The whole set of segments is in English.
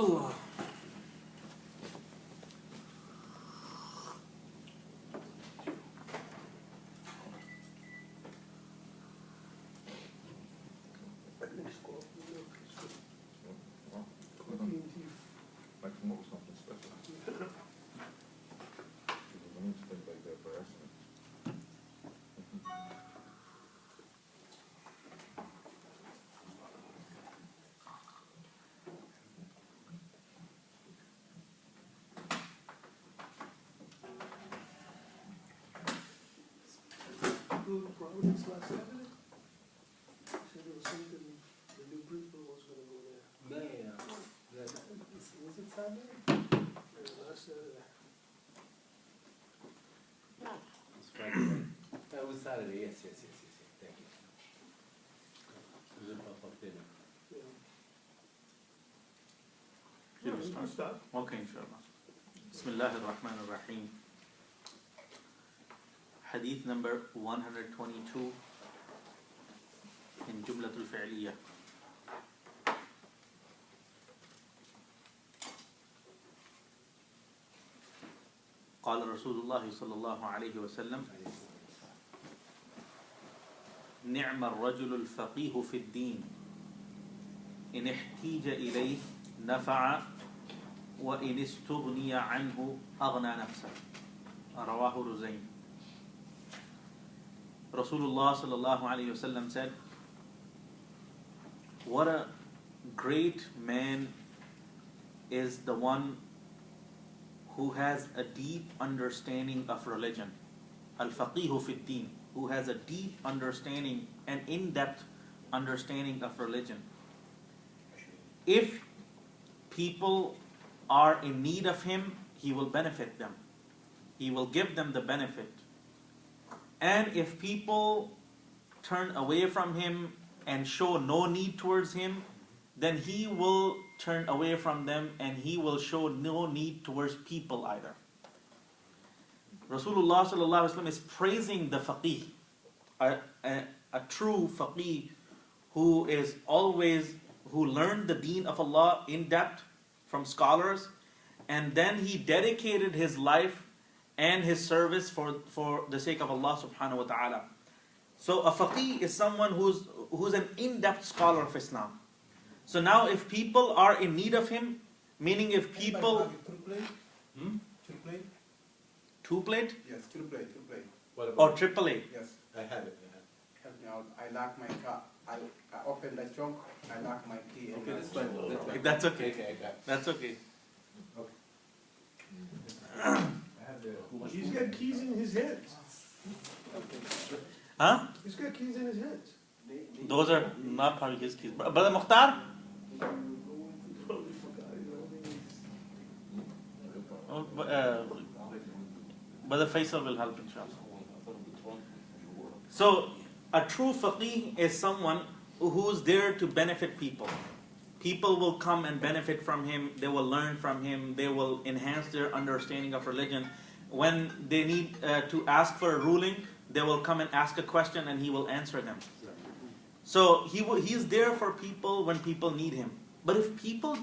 Allah. Providence last Saturday? Said there was something, the new people was gonna go there. Yeah. Was it Saturday? Yeah, last Saturday. It's Friday. That was Saturday, yes. Thank you. It was a pop-up dinner. Yeah. Good stuff. Okay, inshallah. Bismillah ar-Rahman ar-Rahim. Hadith number 122 in Jumlatul Fi'liyah. قال رسول الله صلى الله عليه وسلم نعم الرجل الفقيه في الدين إن احتيج إليه نفع وإن استغني عنه أغنى نفسه رواه رزين. Rasulullah sallallahu alayhi wasallam said, what a great man is the one who has a deep understanding of religion. Al-faqihu fi din, who has a deep understanding and in-depth understanding of religion. If people are in need of him, he will benefit them. He will give them the benefit. And if people turn away from him and show no need towards him, then he will turn away from them and he will show no need towards people either. Rasulullah sallallahu alaihi wasallam is praising the faqih, a true faqih who learned the deen of Allah in depth from scholars, and then he dedicated his life and his service for the sake of Allah subhanahu wa ta'ala. So a faqih is someone who's an in-depth scholar of Islam. So now if people are in need of him, meaning if people... Two plate? Yes, triple A. Or triple A? Yes. I have it. Help me out. I lock my car. I open the trunk. I lock my key. Okay, that's fine. That's okay. Okay, I got it. That's okay. He's got keys in his hands. Huh? He's got keys in his hands. Those are not part of his keys. Brother Mukhtar? Brother Faisal will help inshallah. So, a true faqih is someone who's there to benefit people. People will come and benefit from him, they will learn from him, they will enhance their understanding of religion. When they need to ask for a ruling, they will come and ask a question and he will answer them. So he's there for people when people need him. But if people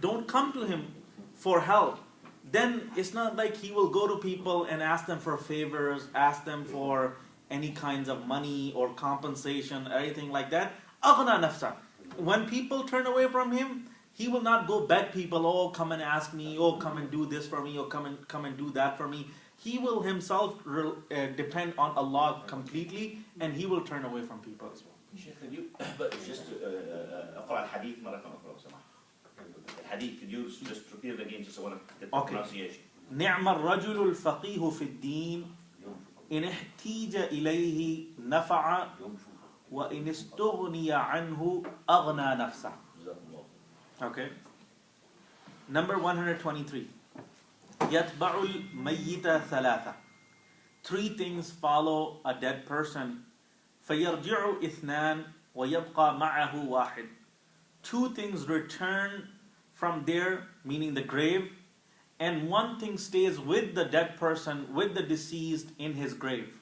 don't come to him for help, then it's not like he will go to people and ask them for favors, ask them for any kinds of money or compensation, or anything like that. Aghna nafsa. When people turn away from him, he will not go beg people, oh, come and ask me, oh, come and do this for me, or come and do that for me. He will himself depend on Allah completely, and he will turn away from people as well. Sheikh, could you just اقرأ الحديث مرة أخرى لو سمحت. الحديث, could you just repeat it again just so I want to get the pronunciation? نعم الرجل الفقيه في الدين إن احتيج إليه نفع وإن استغني عنه أغنى نفسه. Okay. Number 123. يتبع الميت ثلاثة. Three things follow a dead person. فيرجع اثنان ويبقى معه واحد. Two things return from there, meaning the grave, and one thing stays with the dead person, with the deceased in his grave.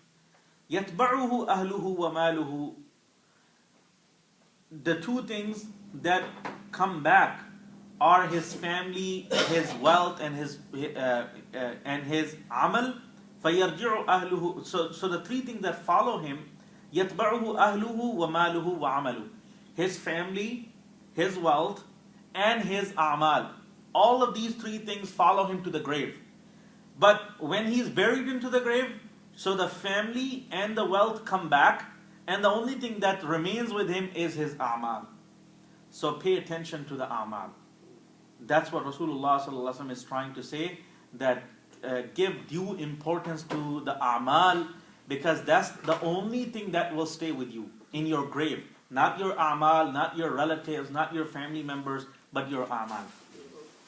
يتبعه أهله وماله. The two things that come back are his family, his wealth, and his amal. فَيَرْجِعُ أَهْلُهُ. So the three things that follow him, يَتْبَعُهُ أَهْلُهُ وَمَالُهُ وَعَمَلُهُ. His family, his wealth, and his a'mal. All of these three things follow him to the grave. But when he's buried into the grave, so the family and the wealth come back, and the only thing that remains with him is his a'mal. So pay attention to the a'mal. That's what Rasulullah ﷺ is trying to say, that give due importance to the a'mal, because that's the only thing that will stay with you in your grave. Not your a'mal, not your relatives, not your family members, but your a'mal.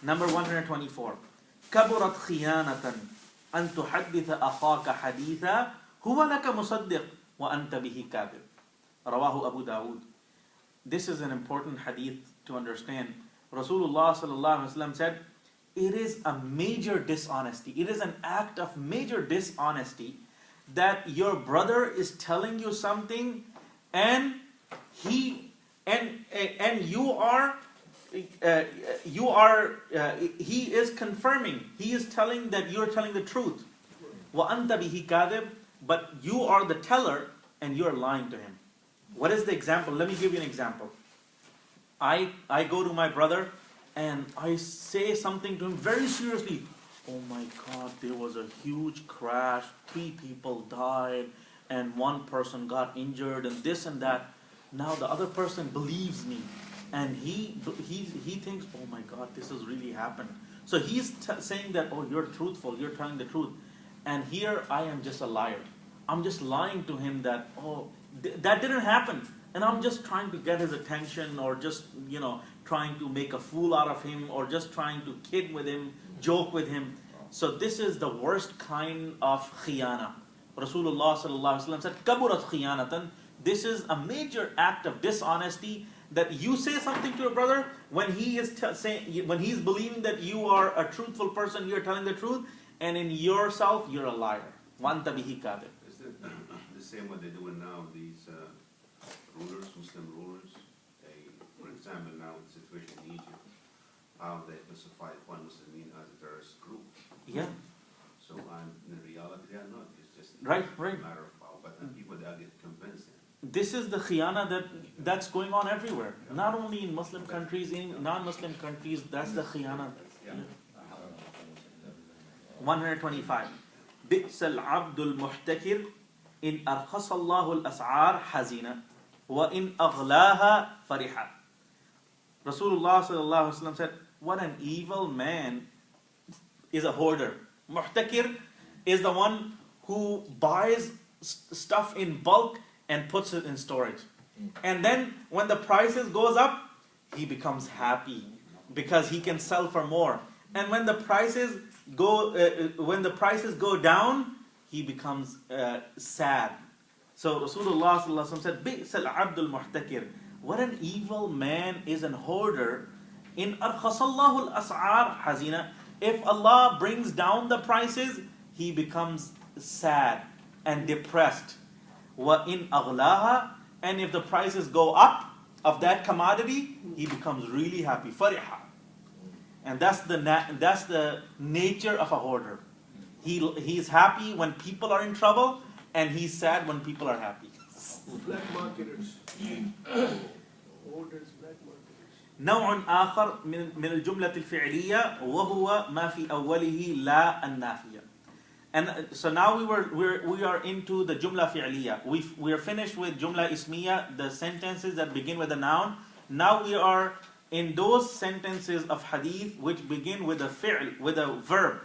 Number 124. كبرت خيانة أن تحدث أخاك حديثا هو لك مصدق وأنت به كاذب. رواه Abu Dawood. This is an important hadith to understand. Rasulullah ﷺ said, it is a major dishonesty. It is an act of major dishonesty that your brother is telling you something, and he is confirming. He is telling that you are telling the truth. وَأَنْتَ بِهِ كَاذِبٌ. But you are the teller and you are lying to him. What is the example? Let me give you an example. I go to my brother and I say something to him very seriously. Oh my God, there was a huge crash. 3 people died and 1 person got injured and this and that. Now the other person believes me. And he thinks, oh my God, this has really happened. So he's saying that, oh, you're truthful, you're telling the truth. And here I am just a liar. I'm just lying to him that, oh, that didn't happen. And I'm just trying to get his attention, or just, trying to make a fool out of him, or just trying to kid with him, joke with him. So this is the worst kind of khiyana. Rasulullah ﷺ said, kaburat khiyanatan. This is a major act of dishonesty, that you say something to your brother when he is when he's believing that you are a truthful person, you're telling the truth, and in yourself you're a liar. وَأَنْتَ بِهِ كَاذِبٌ. Is it the same what they're doing now, these rulers, Muslim rulers? They, for example, now the situation in Egypt, how they classify one Muslimin as a terrorist group. Yeah. So in reality they are not. It's just Right. a matter of power. But then people, they get convinced. This is the khiyana that's going on everywhere. Not only in Muslim countries, in non-Muslim countries, that's the khiyana. Yeah. 125. بئس العبد المحتكر إن أرخص الله الأسعار حزينة وإن أغلاها فرحة. Rasulullah sallallahu alaihi wasallam said, what an evil man is a hoarder. Muhtakir is the one who buys stuff in bulk and puts it in storage. And then when the prices goes up, he becomes happy because he can sell for more. And when the prices go down, he becomes sad. So Rasulullah ﷺ said, بِئْسَ الْعَبْدُ الْمُحْتَكِرُ. What an evil man is an hoarder. In أَرْخَصَ اللَّهُ الْأَسْعَارِ حَزِينًا. If Allah brings down the prices, he becomes sad and depressed. وَإِنْ أَغْلَاهَا. And if the prices go up of that commodity, he becomes really happy. فَرِحًا. And that's the nature of a hoarder. He's happy when people are in trouble, and he's sad when people are happy. Black marketers. Hoarders, black marketers. نوع آخر من الجملة الفعلية وهو ما في أوله لا النافية. And so now we are into the jumla fi'liya. We are finished with jumla ismiya, the sentences that begin with a noun. Now we are in those sentences of hadith which begin with a fi'l, with a verb.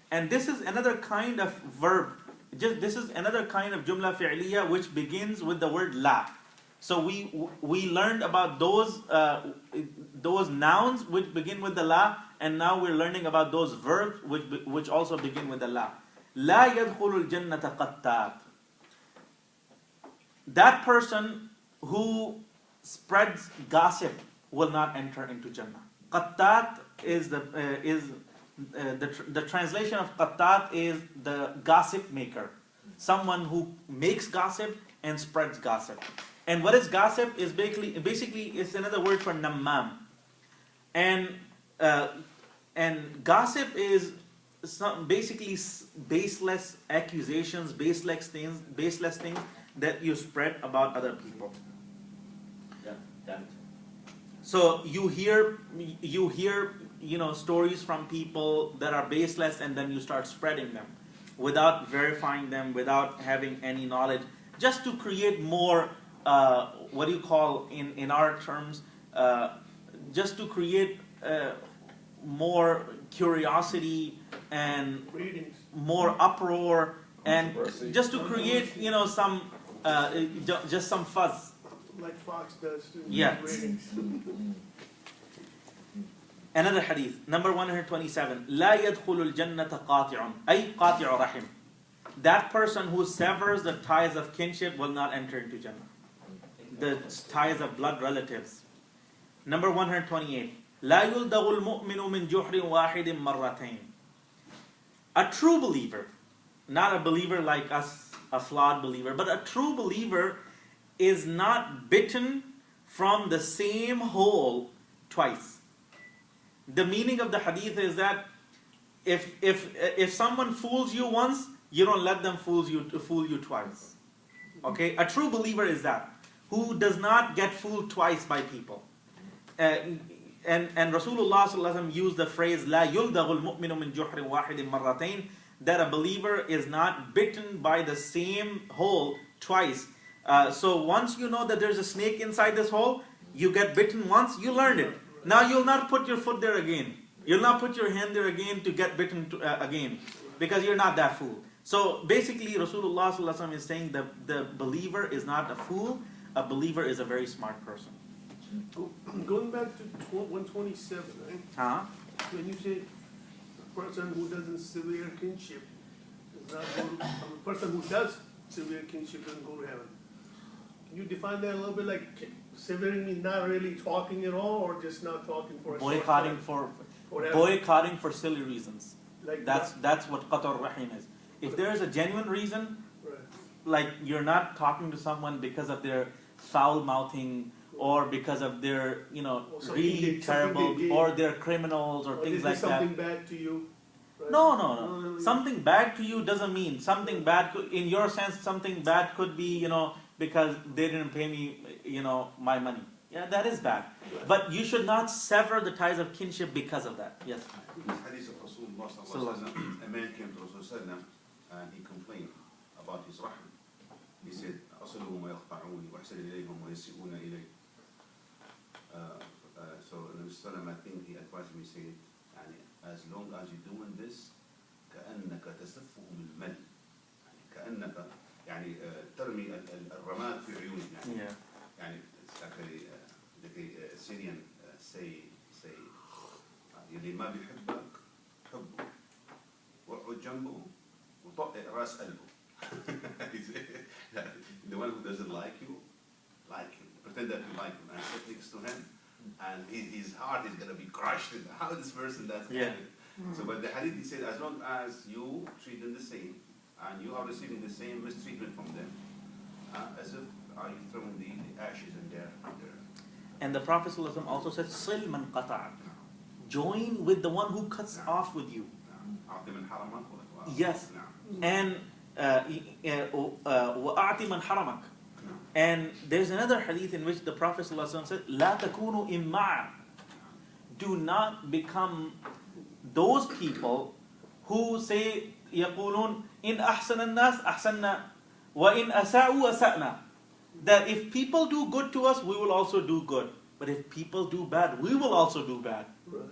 And this is another kind of verb. This is another kind of jumla fi'liya which begins with the word la. So we learned about those nouns which begin with the la, and now we're learning about those verbs which also begin with the la. لا يدخل الجنة قتات. That person who spreads gossip will not enter into Jannah. Qattat is the translation of qattat is the gossip maker, someone who makes gossip and spreads gossip. And what is gossip is basically it's another word for nammam. And and gossip is basically baseless accusations, baseless things that you spread about other people. Yeah, damn it. So you hear stories from people that are baseless, and then you start spreading them without verifying them, without having any knowledge, just to create more what do you call in our terms, just to create more curiosity and Ratings. more uproar, and just to create some just some fuzz. Like Fox does to Yeah. ratings. Another hadith, number 127. لا يدخل الجنة قاطع أي قاطع رحم. That person who severs the ties of kinship will not enter into Jannah. The ties of blood relatives. Number 128. لا يلدغ المؤمن من جحر واحد مرتين. A true believer, not a believer like us, a flawed believer, but a true believer is not bitten from the same hole twice. The meaning of the hadith is that if someone fools you once, you don't let them fool you twice. Okay? A true believer is that, who does not get fooled twice by people. And Rasulullah sallallahu alaihi wasallam used the phrase لا يلدغ المؤمن من جحر واحد مرتين, that a believer is not bitten by the same hole twice. So once you know that there's a snake inside this hole, you get bitten once, you learned it. Now you'll not put your foot there again. You'll not put your hand there again to get bitten again, because you're not that fool. So basically Rasulullah sallallahu alaihi wasallam is saying the believer is not a fool, a believer is a very smart person. Going back to 127, right? Huh? When you say a person who doesn't severe kinship does not go to, a person who does severe kinship doesn't go to heaven. Can you define that a little bit? Like severing means not really talking at all, or just not talking for a short Boycotting time? for boycotting for silly reasons. Like That's what qatar rahim is. If there is a genuine reason, right. like you're not talking to someone because of their foul mouthing, or because of their, Or something really they terrible, did. or they're criminals, or Or things they like did that. something bad to you. Right? No. Something bad to you doesn't mean something bad. In your sense, something bad could be, because they didn't pay me, my money. Yeah, that is bad. But you should not sever the ties of kinship because of that. Yes. Hadith of Rasulullah sallallahu alaihi wasallam, a man came to Rasulullah and he complained about his rahim. He said, أصلهم ويقطعوني وأحسن إليهم ويسيئون إلي. So Nabi Sallam, I think he advised me, said, as long as you're doing this, كأنك تسفهم المل. كأنك ترمي الرماد في عيونهم. Yeah. It's actually the Syrian say اللي ما بيحبك حبه واقعد جنبه وطقق راس قلبه. The one who doesn't like you, pretend that you like him and sit next to him, and his heart is gonna be crushed. How this person does Yeah. So, but the hadith he said, as long as you treat them the same, and you are receiving the same mistreatment from them, as if are you throwing the ashes in there. And the Prophet ﷺ also said, "Sil man qata'ak." Join with the one who cuts off with you. أعطي من حرمك Yes. نعم. And وَأَعْطِ مَنْ حَرَمَكَ. And there's another hadith in which the Prophet ﷺ said, لَا تَكُونُوا إِمَّعَ. Do not become those people who say, يَقُولُونَ إِنْ أَحْسَنَ النَّاسِ أَحْسَنَّا وَإِنْ أَسَاءُوا أَسَأْنَا. That if people do good to us, we will also do good. But if people do bad, we will also do bad. Right.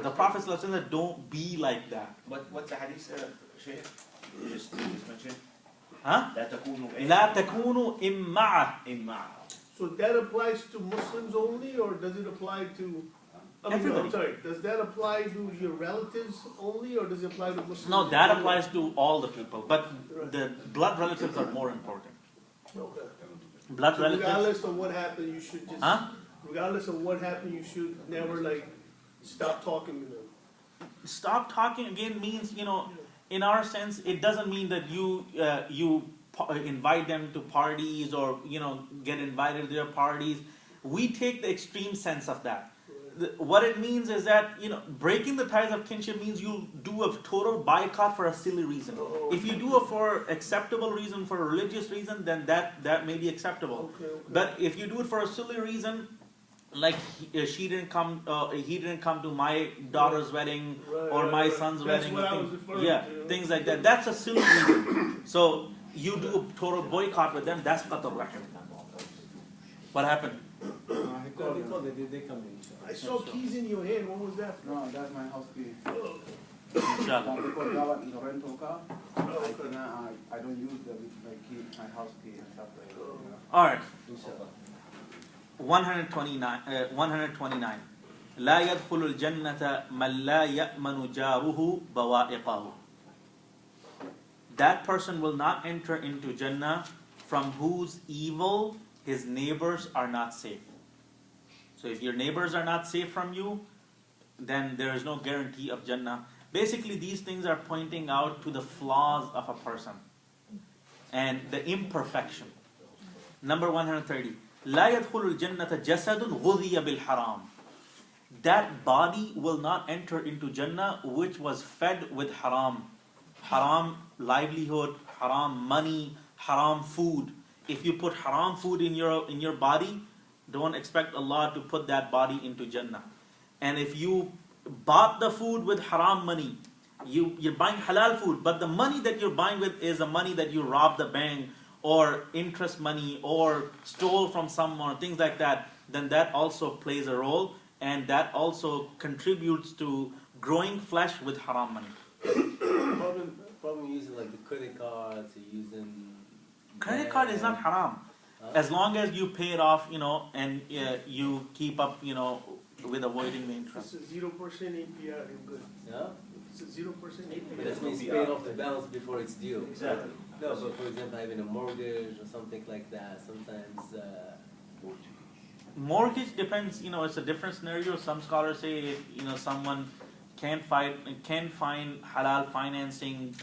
The Prophet ﷺ said, don't be like that. What's the hadith, Shaykh? You just mentioned? Huh? لا تكونوا لا تكونوا إمعة. إمعة. So that applies to Muslims only, or does it apply to Everybody. I'm sorry, does that apply to your relatives only, or does it apply to Muslims? No, that applies to all the people, but the blood relatives are more important. Okay. Blood So relatives. regardless of what happened, you should just. Huh? Regardless of what happened, you should never stop talking to them. Stop talking again means, in our sense, it doesn't mean that you invite them to parties or get invited to their parties. We take the extreme sense of that. what it means is that, breaking the ties of kinship means you do a total boycott for a silly reason. If you do it for acceptable reason, for a religious reason, then that may be acceptable. Okay. But if you do it for a silly reason, like he didn't come to my daughter's wedding or my son's That's wedding, what I was referring to. things like that. That's a silly reason. So you do a total boycott with them. That's qatl rahim. What happened? They come in. I saw keys in your hand. What was that? No, that's my house key. Oh, Inshallah. Because that one is a rental car. okay. I don't use my key, my house key and stuff like that. All right. Inshallah. 129 لا يدخل الجنة من لا يأمن جاره بوائقه. That person will not enter into Jannah from whose evil his neighbors are not safe. So if your neighbors are not safe from you, then there is no guarantee of Jannah. Basically, these things are pointing out to the flaws of a person and the imperfection. Number 130. لا يدخل الجنة جسد غذي بالحرام. That body will not enter into Jannah which was fed with haram. Haram livelihood, haram money, haram food. If you put haram food in your body, don't expect Allah to put that body into Jannah. And if you bought the food with haram money, you're buying halal food, but the money that you're buying with is the money that you robbed the bank or interest money or stole from someone, things like that, then that also plays a role, and that also contributes to growing flesh with haram money. Problem using like the credit cards, using... Credit card is not haram. As long as you pay it off, and you keep up, with avoiding the interest. It's a 0% APR. You're good. Yeah? It's a 0% APR. But that means paying off the balance before it's due. Exactly. No, but for example, having a mortgage or something like that, sometimes... Mortgage depends, it's a different scenario. Some scholars say if, someone can't find halal financing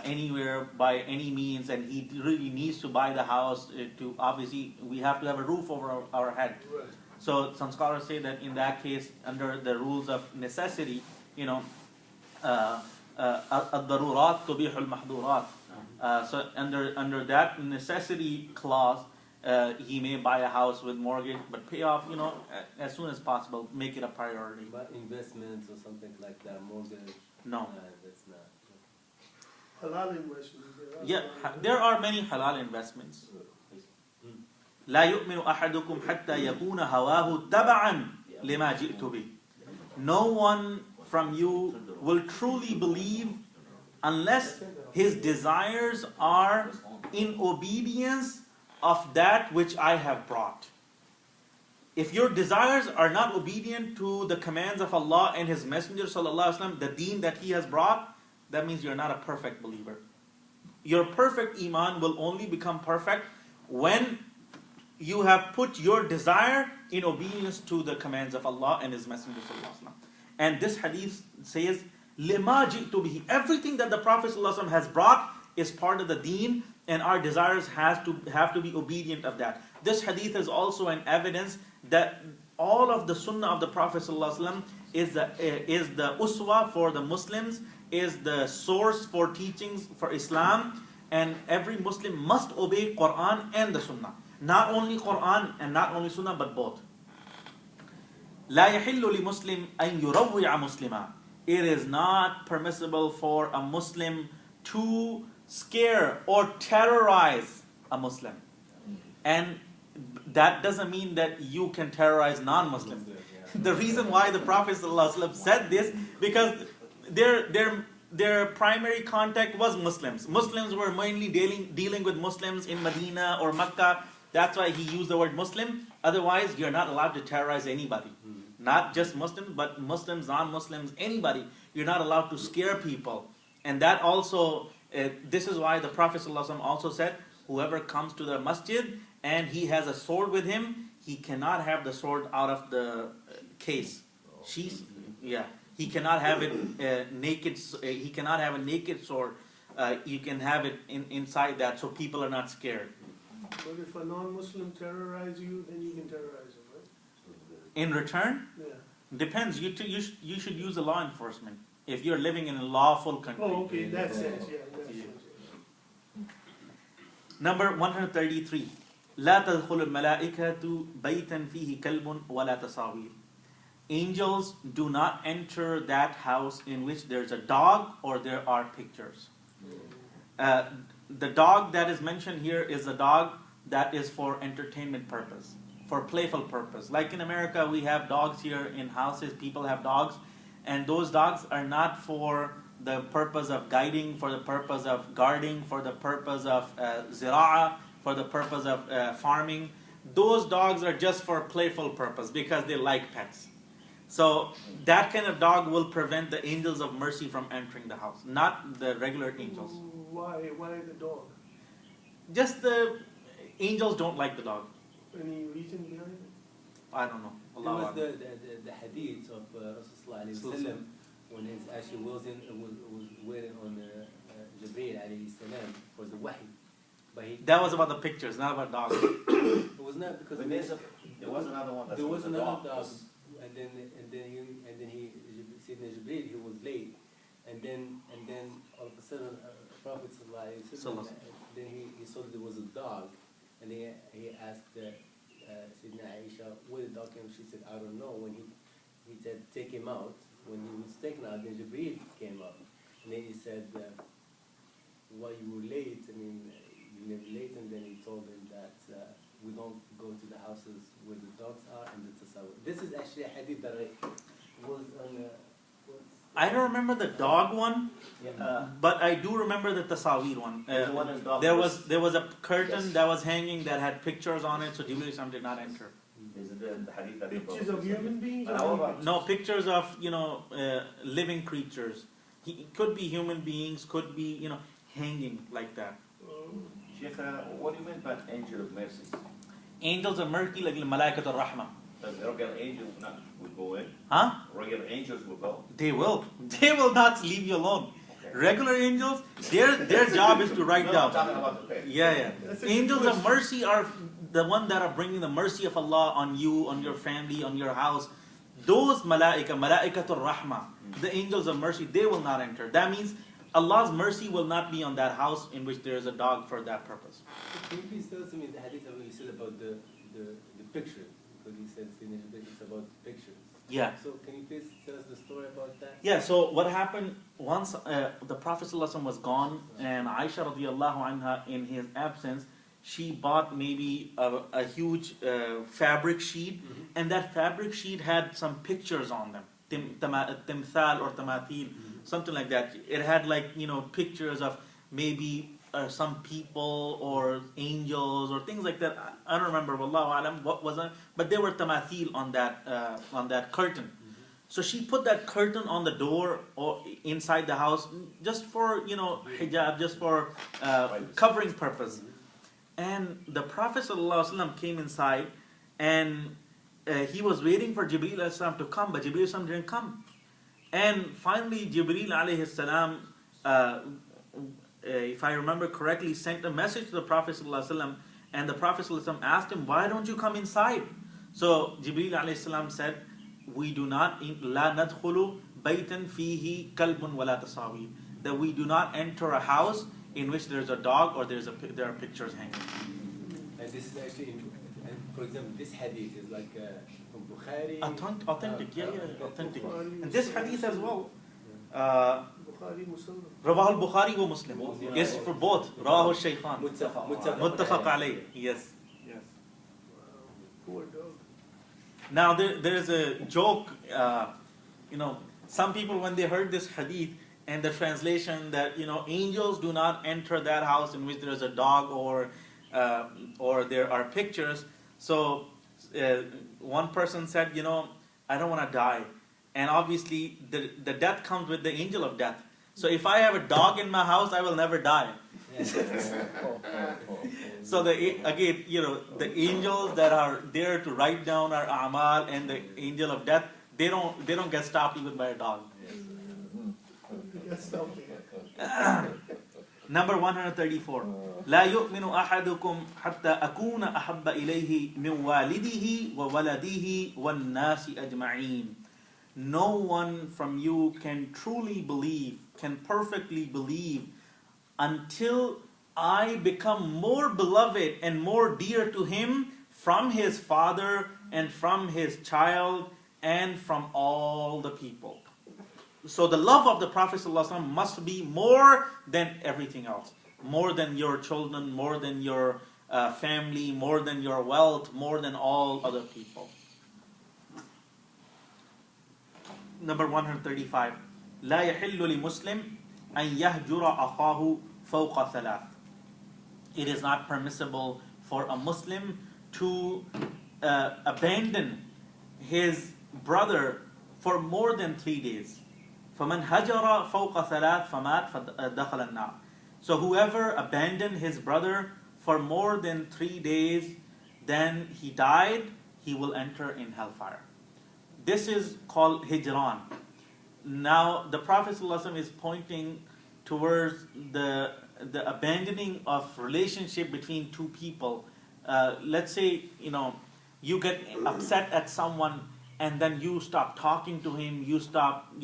anywhere by any means, and he really needs to buy the house to, obviously, we have to have a roof over our head. Right. So some scholars say that in that case, under the rules of necessity, الضرورات تبيح المحظورات. So under that necessity clause, he may buy a house with mortgage, but pay off, as soon as possible. Make it a priority. But investments or something like that, mortgage... No. That's not... Halal investment. Yeah, there are many halal investments. لا يؤمن أحدكم حتى يكون هواه تبعا لما جئت به. No one from you will truly believe unless his desires are in obedience of that which I have brought. If your desires are not obedient to the commands of Allah and His Messenger sallallahu alaihi wasallam, the deen that He has brought, that means you're not a perfect believer. Your perfect iman will only become perfect when you have put your desire in obedience to the commands of Allah and His Messenger sallallahu alaihi wasallam. And this hadith says, لِمَا جِئْتُ بِهِ. Everything that the Prophet sallallahu alaihi wasallam has brought is part of the deen, and our desires have to be obedient of that. This hadith is also an evidence that all of the sunnah of the Prophet ﷺ is the uswa for the Muslims, is the source for teachings for Islam, and every Muslim must obey Quran and the sunnah. Not only Quran and not only sunnah, but both. لا يحل لمسلم أن يروع مسلما. It is not permissible for a Muslim to scare or terrorize a Muslim. And that doesn't mean that you can terrorize non-Muslims. The reason why the Prophet ﷺ said this, because their primary contact was Muslims. Muslims were mainly dealing with Muslims in Medina or Mecca. That's why he used the word Muslim. Otherwise, you're not allowed to terrorize anybody. Not just Muslims, but Muslims, non-Muslims, anybody. You're not allowed to scare people. And that also, this is why the Prophet ﷺ also said, whoever comes to the masjid and he has a sword with him, he cannot have the sword out of the case. He cannot have it naked. He cannot have a naked sword. You can have it inside that, so people are not scared. But if a non-Muslim terrorizes you, then you can terrorize him, right? In return, Yeah. depends. You should use the law enforcement if you're living in a lawful country. Oh, okay, in that sense, yeah, in that sense. Number 133. لا تدخل الملائكة بيتا فيه كلب ولا تصاوير. Angels do not enter that house in which there's a dog or there are pictures. The dog that is mentioned here is a dog that is for entertainment purpose, for playful purpose. Like in America, we have dogs here in houses, people have dogs, and those dogs are not for the purpose of guiding, for the purpose of guarding, for the purpose of zira'a, for the purpose of farming. Those dogs are just for playful purpose because they like pets. So that kind of dog will prevent the angels of mercy from entering the house, not the regular angels. Why the dog? Just the angels don't like the dog. Any reason behind it? I don't know. It Allah was A'lam. the hadith of Rasulullah alayhi salam when he actually was waiting on Jibreel alayhi salam for the wahi. But That was about the pictures, not about dogs. it was not because But there was another one. there was a another dog, was- and then he Sayyidina Jibreel, he was late, and then all of a sudden Prophet sallallahu alaihi wasallam, then he saw that there was a dog, and he asked Sayyidina Aisha where the dog came. She said, I don't know. When he said take him out, when he was taken out, then Jibreel came up, and then he said, well, you were late. I mean, you lived late, and then he told him that we don't go to the houses where the dogs are and the tasawwur. This is actually a hadith that was on. I don't remember the dog one, Uh, but I do remember the tasawir one. the one is dog There was a curtain Yes. that was hanging that had pictures on it, so Jibreel Islam did not enter. Is it the hadith that Pictures of human beings or And how about- animals? No, pictures of, living creatures. It could be human beings, could be, hanging like that. Sheikh, what do you mean by angel of mercy? Angels of mercy, like Malaikat al-Rahmah. Regular angels will go in. Huh? Regular angels will go. They will. They will not leave you alone. Okay. Regular angels, their job is to write No, I'm down. talking about okay. Yeah. That's a Angels good of mercy are the one that are bringing the mercy of Allah on you, on your family, on your house. Those malaikatul rahmah, the angels of mercy, they will not enter. That means Allah's mercy will not be on that house in which there is a dog for that purpose. Can you please tell us me the hadith that you said about the picture? Because you said it's about pictures. Yeah. So can you please tell us the story about that? Yeah, so what happened once the Prophet ﷺ was gone and Aisha radiallahu anha in his absence, she bought maybe a huge fabric sheet, and that fabric sheet had some pictures on them. Timthal or tamathil, something like that. It had pictures of maybe some people or angels or things like that. I don't remember, wallahu alam, what was it, but there were tamathil on that curtain. So she put that curtain on the door or inside the house just for hijab, just for covering purpose. And the Prophet ﷺ came inside, and he was waiting for Jibreel alayhi salam to come, but Jibreel alayhi salam didn't come. And finally, Jibreel alayhi salam, if I remember correctly, sent a message to the Prophet ﷺ, and the Prophet ﷺ asked him, "Why don't you come inside?" So Jibreel alayhi salam said, "We do not la nadkhulu baytan fihi kalbun wala tasawir." That we do not enter a house in which there's a dog or there are pictures hanging. And this is actually, for example, this hadith is like from Bukhari. Authentic, yeah, authentic. Bukhari, And this hadith as well. Bukhari, Muslim. Rawah al-Bukhari wa Muslim. Yes, for both. Rawah al-Shaykhan. Muttafaq alayh. Yes. Poor dog. Now there is a joke. Some people when they heard this hadith and the translation that angels do not enter that house in which there is a dog or there are pictures. So one person said, I don't want to die, and obviously the death comes with the angel of death. So if I have a dog in my house, I will never die. So the angels that are there to write down our a'mal and the angel of death, they don't get stopped even by a dog. Yes, okay. Number 134. لا يؤمن أحدكم حتى أكون أحب إليه من والده وولده والناس أجمعين. No one from you can truly believe, can perfectly believe, until I become more beloved and more dear to him from his father and from his child and from all the people. So the love of the Prophet ﷺ must be more than everything else. More than your children, more than your family, more than your wealth, more than all other people. Number 135. لا يحل لمسلم أن يهجر أخاه فوق ثلاث. It is not permissible for a Muslim to abandon his brother for more than 3 days. فَمَنْ هَجَرَ فَوْقَ ثَلَاث فَمَاتْ فَدَخَلَ النَّارِ. So whoever abandoned his brother for more than 3 days, then he died, he will enter in hellfire. This is called hijran. Now the Prophet ﷺ is pointing towards the abandoning of relationship between two people. Let's say, you get upset at someone, and then you stop talking to him, you stop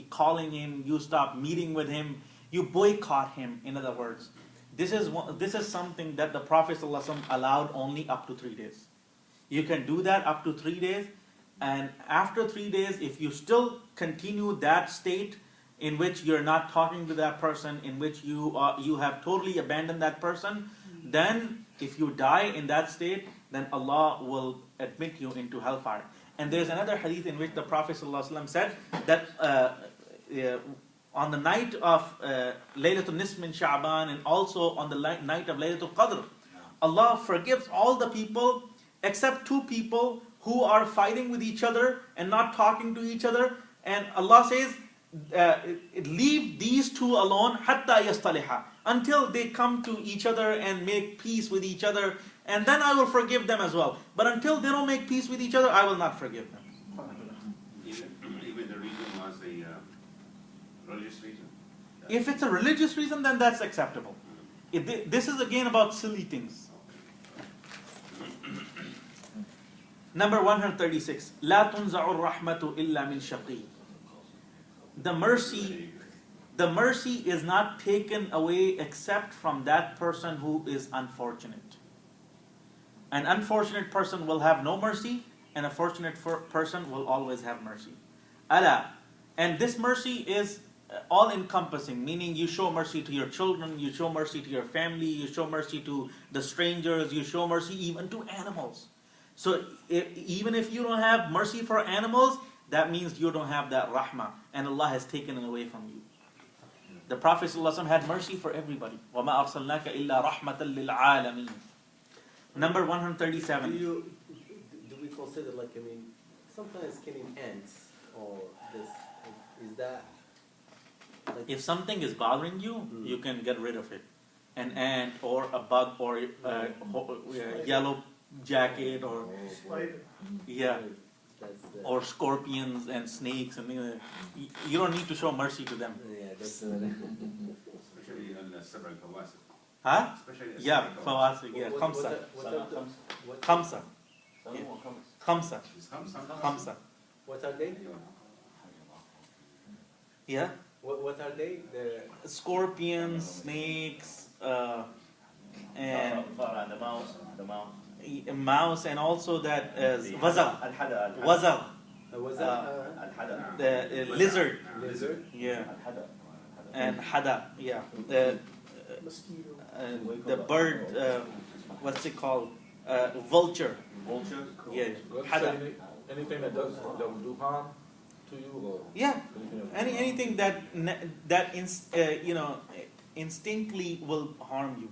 calling him, you stop meeting with him, you boycott him, in other words. This is something that the Prophet ﷺ allowed only up to 3 days. You can do that up to 3 days, and after 3 days, if you still continue that state in which you're not talking to that person, in which you have totally abandoned that person, then if you die in that state, then Allah will admit you into hellfire. And there's another hadith in which the Prophet ﷺ said that on the night of Laylatul Nisf min Sha'ban, and also on the night of Laylatul Qadr, Allah forgives all the people except 2 people who are fighting with each other and not talking to each other. And Allah says, leave these 2 alone hatta yastaliha, until they come to each other and make peace with each other, and then I will forgive them as well. But until they don't make peace with each other, I will not forgive them. Even the reason was a religious reason? If it's a religious reason, then that's acceptable. This is again about silly things. Number 136. لا تنزع الرحمة إلا من شقي. The mercy is not taken away except from that person who is unfortunate. An unfortunate person will have no mercy, and a fortunate person will always have mercy. Allah. And this mercy is all-encompassing, meaning you show mercy to your children, you show mercy to your family, you show mercy to the strangers, you show mercy even to animals. So even if you don't have mercy for animals, that means you don't have that rahmah, and Allah has taken it away from you. The Prophet ﷺ had mercy for everybody. وَمَا أَرْسَلْنَاكَ إِلَّا رَحْمَةً لِلْعَالَمِينَ. Number 137. Do we consider, sometimes killing ants or this, is that? If something is bothering you, you can get rid of it. An ant or a bug or a yellow jacket or or scorpions and snakes and things like that. You don't need to show mercy to them. Yeah, that's Especially on the several fawasik. Huh? Especially Yeah, fawasik. Yeah, khamsa. Khamsa. Khamsa. Khamsa. What are they? Yeah. What are they? The Scorpions, snakes, and the mouse, and also that wazagh. الحدقة Wazagh. was that الحدقة The lizard. lizard? Yeah. الحدقة And hada. Yeah. Mosquito. The bird, what's it called? Vulture. vulture. Yeah. Hada. Anything that will do harm to you, or Yeah. anything Anything instinctively will harm you.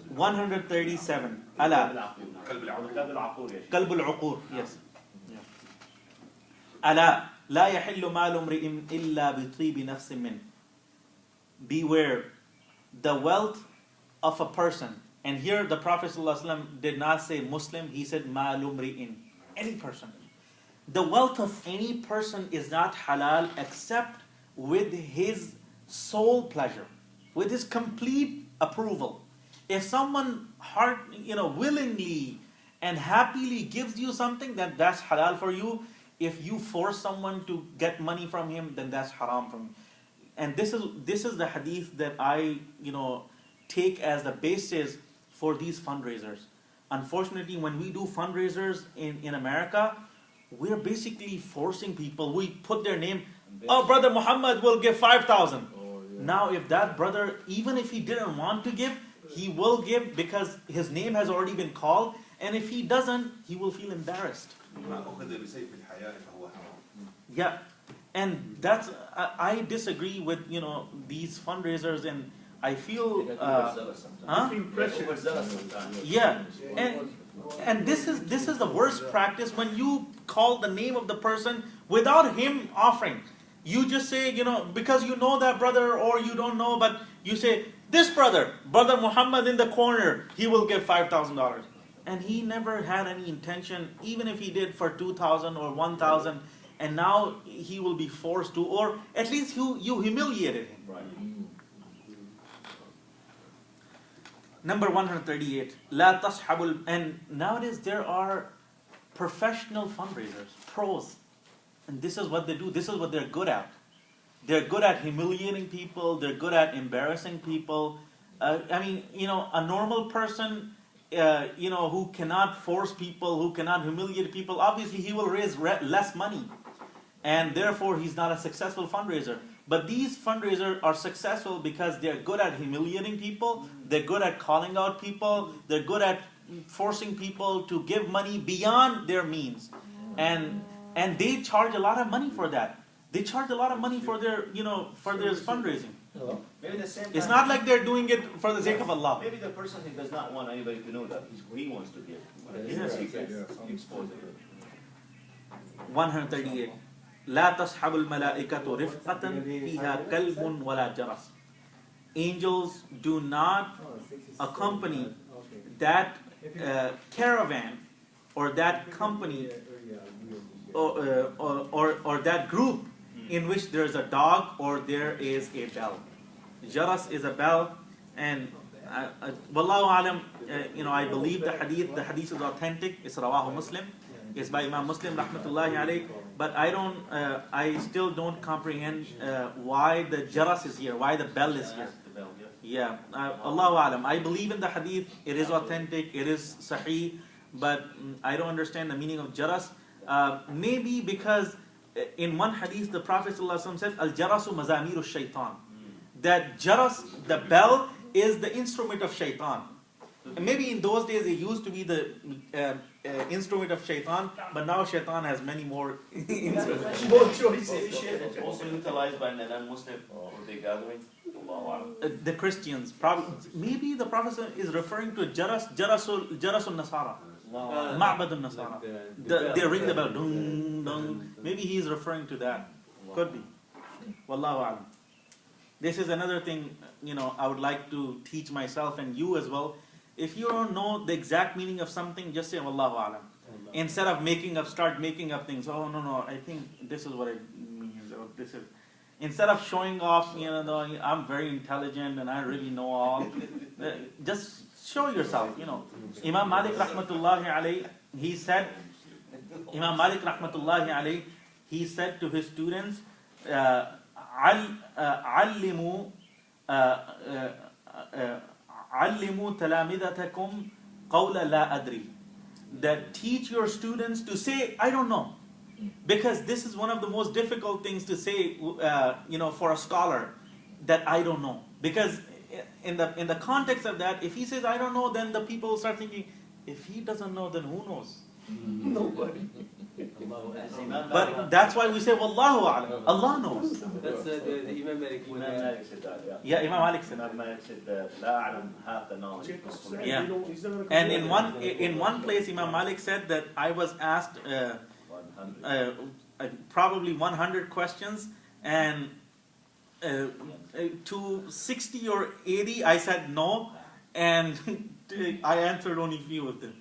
137. Ala. قلب العقول يا شيخ. قلب العقور. Yes. Ala. لا يحل مال امرئ إلا بطيب نفس منه. Beware the wealth of a person. And here the Prophet ﷺ did not say Muslim, he said مال امرئ, any person. The wealth of any person is not halal except with his sole pleasure, with his complete approval. If someone willingly and happily gives you something, then that's halal for you. If you force someone to get money from him, then that's haram from you. And this is the hadith that I take as the basis for these fundraisers. Unfortunately, when we do fundraisers in America, we're basically forcing people. We put their name. Oh, Brother Muhammad will give 5,000. Now, if that brother, even if he didn't want to give, he will give because his name has already been called. And if he doesn't, he will feel embarrassed. Yeah, and I disagree with these fundraisers, and I feel yeah, and this is the worst practice when you call the name of the person without him offering. You just say, because you know that brother, or you don't know, but you say, this brother Muhammad in the corner, he will give $5,000. And he never had any intention, even if he did for 2,000 or 1,000, and now he will be forced to, or at least you humiliated him. Right. Number 138, لا تصحب and nowadays there are professional fundraisers, pros, and this is what they do. This is what they're good at. They're good at humiliating people. They're good at embarrassing people. A normal person, who cannot force people, who cannot humiliate people, obviously he will raise less money, and therefore he's not a successful fundraiser. But these fundraisers are successful because they're good at humiliating people, they're good at calling out people, they're good at forcing people to give money beyond their means. And they charge a lot of money for that. They charge a lot of money for their fundraising. Maybe the same It's time, not like they're doing it for the sake of Allah. maybe the person who does not want anybody to know that he wants to give. Yes. Expose it. 138 لا تصحب الملائكة رفقة فيها كلب ولا جرس. Angels do not accompany that caravan or that company or that group in which there is a dog or there is a bell. Jaras is a bell, and Wallahu alam, I believe the hadith is authentic. It's Rawahu Muslim. It's by Imam Muslim rahmatullahi alayh. But I still don't comprehend why the jaras is here, why the bell is here. Yeah, Allahu alam. I believe in the hadith. It is authentic. It is sahih. But I don't understand the meaning of jaras. Maybe because in one hadith the Prophet ﷺ says, "Al-jarasu mazamiru shaitan." That jaras, the bell, is the instrument of shaitan. And maybe in those days it used to be the instrument of shaitan, but now shaitan has many more instruments. More choices. Also utilized by non-Muslim for the gathering. The Christians, probably, maybe the Prophet is referring to jarasul nasara. Ma'badun nasara. They ring the bell. Dung, dung. Maybe he is referring to that. Could be. Wallahu alam. This is another thing, I would like to teach myself and you as well. If you don't know the exact meaning of something, just say Wallahu alam. Instead of start making up things. Oh, no, I think this is what it means. Or this is. Instead of showing off, I'm very intelligent and I really know all. Just show yourself, Imam Malik rahmatullahi alayhi, he said to his students, علموا تلامذتكم قول لا أدري. That teach your students to say, I don't know. Because this is one of the most difficult things to say, for a scholar, that I don't know. Because in the context of that, if he says I don't know, then the people start thinking, if he doesn't know, then who knows? Nobody. But that's why we say Wallahu a'lam. Allah knows. That's the Imam Malik. Imam Malik said that, yeah. Yeah, Imam Malik said that. Imam Malik said that لا أعلم half the knowledge. Yeah. And in one place, Imam Malik said that I was asked probably 100 questions, and to 60 or 80 I said no, and I answered only few of them.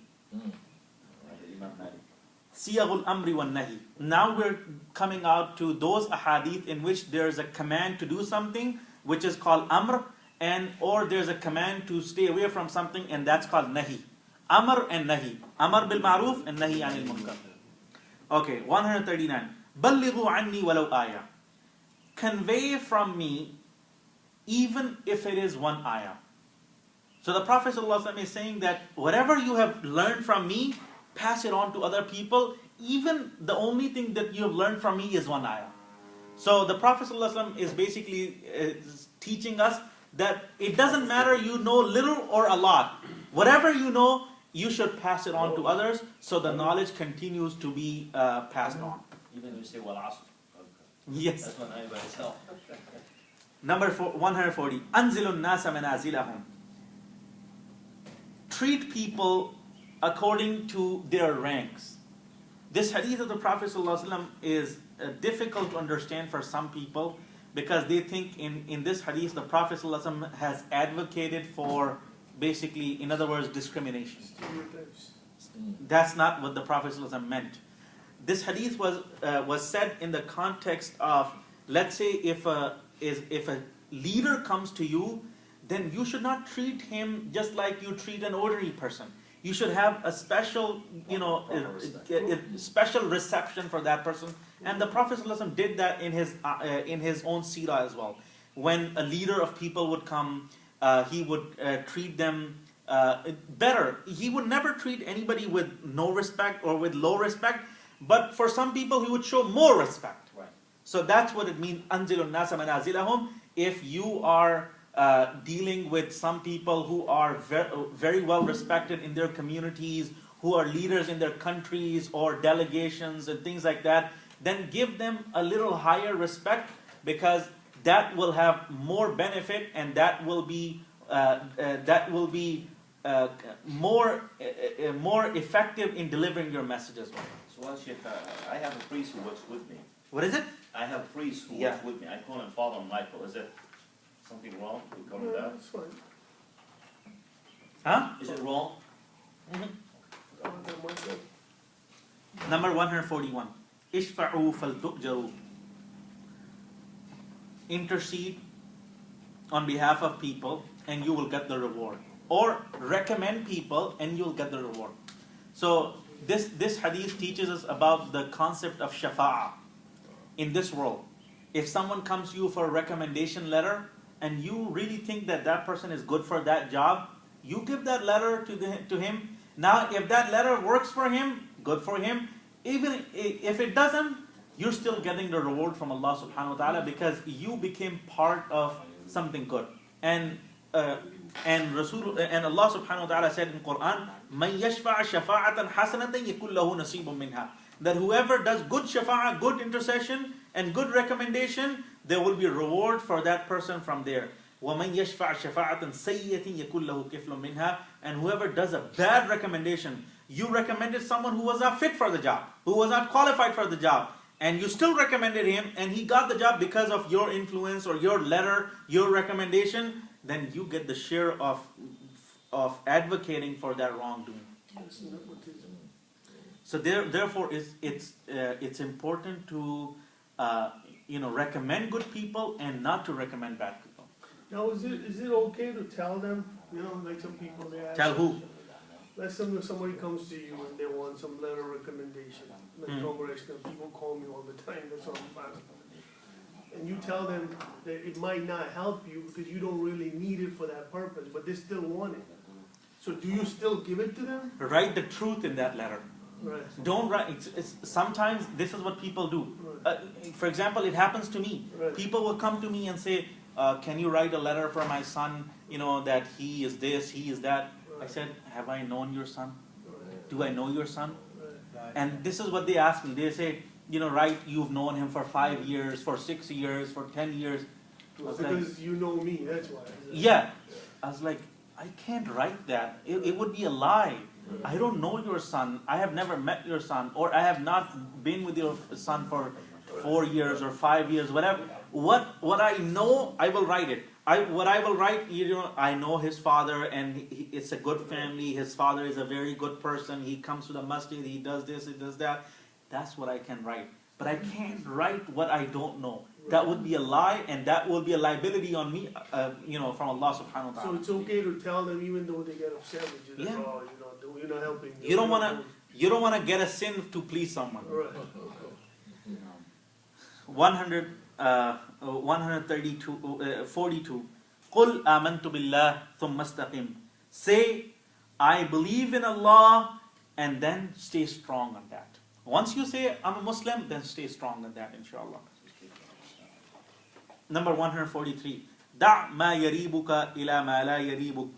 Siyagul amri wan nahi. Now we're coming out to those ahadith in which there's a command to do something, which is called amr, and or there's a command to stay away from something, and that's called nahi. Amr and nahi. Amr bil ma'ruf and nahi anil munkar. Okay, 139. Ballighu anni walau ayah. Convey from me, even if it is one ayah. So the Prophet ﷺ is saying that whatever you have learned from me, pass it on to other people. Even the only thing that you have learned from me is one ayah. So the Prophet ﷺ is basically teaching us that it doesn't matter you know little or a lot. Whatever you know, you should pass it on to others, so the knowledge continues to be passed on. Even if you say wal asr. Yes. That's one ayah by itself. Number 140. Anzilun nasa manazilahum. Treat people according to their ranks. This hadith of the Prophet ﷺ is difficult to understand for some people, because they think in this hadith the Prophet ﷺ has advocated for basically, in other words, discrimination. Stereotypes. That's not what the Prophet ﷺ meant. This hadith was said in the context of, let's say if a leader comes to you, then you should not treat him just like you treat an ordinary person. You should have a special, special reception for that person. And the Prophet ﷺ did that in his own seerah as well. When a leader of people would come, he would treat them better. He would never treat anybody with no respect or with low respect. But for some people, he would show more respect. Right. So that's what it means. Anzilun nasa manazilahum. If you are dealing with some people who are very well respected in their communities, who are leaders in their countries or delegations and things like that, then give them a little higher respect, because that will have more benefit, and that will be more effective in delivering your message as well. So well, Sheikh, I have a priest who works with me. What is it? I have a priest who works with me. I call him Father Michael. Is it something wrong? We cover that? That's fine. Huh? Is it wrong? Number 141. Ishfa'u faltu'jaru. Intercede on behalf of people and you will get the reward. Or recommend people and you'll get the reward. So this hadith teaches us about the concept of shafa'ah in this world. If someone comes to you for a recommendation letter and you really think that that person is good for that job, you give that letter to him. Now, if that letter works for him, good for him. Even if it doesn't, you're still getting the reward from Allah subhanahu wa ta'ala, because you became part of something good. And Allah subhanahu wa ta'ala said in Quran, مَنْ يَشْفَعَ شَفَاعَةً حَسَنَةً يَكُنْ لَهُ نَصِيبٌ مِّنْهَا. That whoever does good shafa'ah, good intercession, and good recommendation, there will be a reward for that person from there. وَمَنْ يَشْفَعَ شَفَاعَةً سَيِّئَةٍ يَكُنْ لَهُ كِفْلٌ مِّنْهَا. And whoever does a bad recommendation, you recommended someone who was not fit for the job, who was not qualified for the job, and you still recommended him, and he got the job because of your influence or your letter, your recommendation, then you get the share of advocating for that wrongdoing. So therefore, it's important to recommend good people and not to recommend bad people. Now, is it okay to tell them, like some people, they ask... Tell who? Let's say if somebody comes to you and they want some letter recommendation, like congressional people call me all the time, that's what I'm asking. And you tell them that it might not help you because you don't really need it for that purpose, but they still want it. So do you still give it to them? Write the truth in that letter. Right. Don't write. Sometimes this is what people do. For example, it happens to me. Right. People will come to me and say, can you write a letter for my son, that he is this, he is that. I said, have I known your son? Do I know your son? And this is what they ask me. They say, you've known him for 5 years, for 6 years, for 10 years. Because you know me, that's why. Yeah. I was like, I can't write that. It would be a lie. I don't know your son. I have never met your son. Or I have not been with your son for 4 years or 5 years, whatever. What I know, I will write it. What I will write, I know his father, and it's a good family. His father is a very good person. He comes to the masjid. He does this. He does that. That's what I can write. But I can't write what I don't know. That would be a lie, and that will be a liability on me, from Allah subhanahu wa ta'ala. So it's okay to tell them even though they get upset with you. Yeah. Oh, you're not helping. You don't want to get a sin to please someone. Right. 42. قُلْ آمَنْتُ بِاللَّهِ ثُمَّ اسْتَقِمْ. Say, I believe in Allah, and then stay strong on that. Once you say, I'm a Muslim, then stay strong on that, inshallah. Number 143. دَعْ مَا يَرِيبُكَ إِلَى مَا لَا يَرِيبُكَ.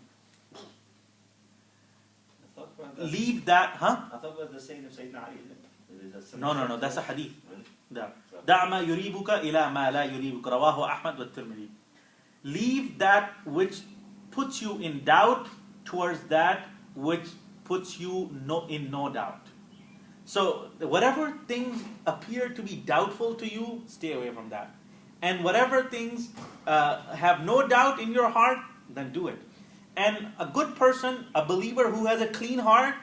Leave that, I thought it was the saying of Sayyidina Ali. No, that's a hadith. دَعْ مَا يُرِيبُكَ إِلَى مَا لَا يُرِيبُكَ رواه أحمد والترمذي. Leave that which puts you in doubt towards that which puts you in no doubt. So whatever things appear to be doubtful to you, stay away from that. And whatever things have no doubt in your heart, then do it. And a good person, a believer who has a clean heart,